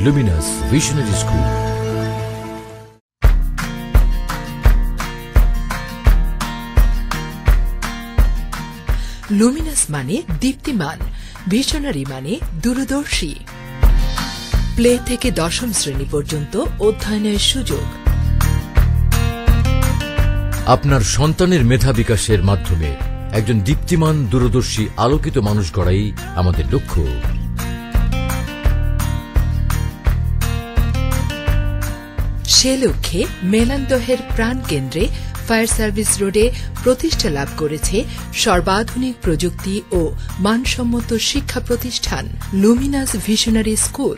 Luminous Visionary School. Luminous মানে দীপ্তিমান, visionary মানে দূরদর্শী। Play থেকে দশম শ্রেণী পর্যন্ত অধ্যয়নের সুযোগ। আপনার সন্তানের মেধা বিকাশের মাধ্যমে একজন দীপ্তিমান দূরদর্শী আলোকিত মানুষ গড়াই আমাদের লক্ষ্য। সে লক্ষ্যে মেলান্দহের প্রাণকেন্দ্রে ফায়ার সার্ভিস রোডে প্রতিষ্ঠা লাভ করেছে সর্বাধুনিক প্রযুক্তি ও মানসম্মত শিক্ষা প্রতিষ্ঠান Luminous visionary school.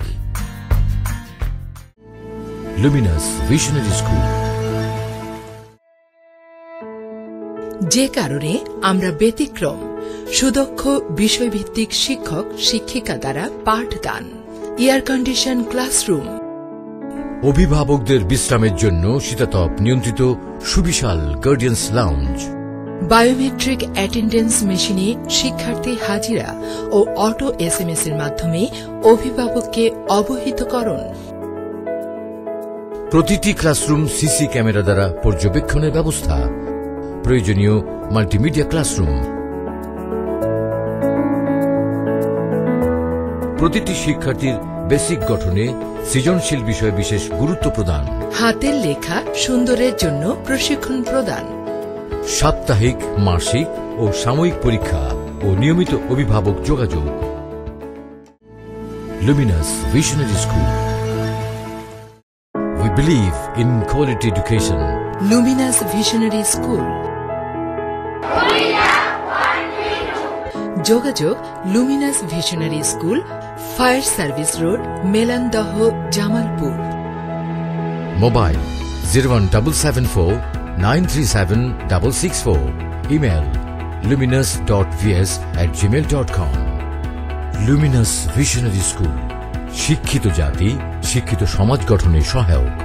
Luminous visionary school. যে কারণে আমরা ব্যতিক্রম, সুদক্ষ বিষয়ভিত্তিক শিক্ষক শিক্ষিকা দ্বারা পাঠদান, এয়ার কন্ডিশন ক্লাসরুম, অভিভাবকদের বিশ্রামের জন্য শীতাতপ নিয়ন্ত্রিত সুবিশাল গার্ডিয়ান্স লাউঞ্জ, বায়োমেট্রিক অ্যাটেন্ডেন্স মেশিনে শিক্ষার্থী হাজিরা ও অটো SMS এর মাধ্যমে অভিভাবককে অবহিতকরণ, প্রতিটি ক্লাসরুম সিসি ক্যামেরা দ্বারা পর্যবেক্ষণের ব্যবস্থা, প্রয়োজনীয় মাল্টিমিডিয়া ক্লাসরুম, প্রতিটি শিক্ষার্থীর বেসিক গঠনে সৃজনশীল বিষয়ে বিশেষ গুরুত্ব প্রদান, হাতের লেখা সুন্দরের জন্য প্রশিক্ষণ প্রদান, সাপ্তাহিক, মাসিক ও সাময়িক পরীক্ষা ও নিয়মিত অভিভাবক যোগাযোগ। Luminous visionary school. We believe in quality education. Luminous visionary school. যোগাযোগ luminous visionary school, fire service road, Melandaha, Jamalpur. Mobile 01774 937 664. Email luminous.vs@gmail.com. Luminous Visionary School. শিক্ষিত জাতি, শিক্ষিত সমাজ গঠনে সহায়ক।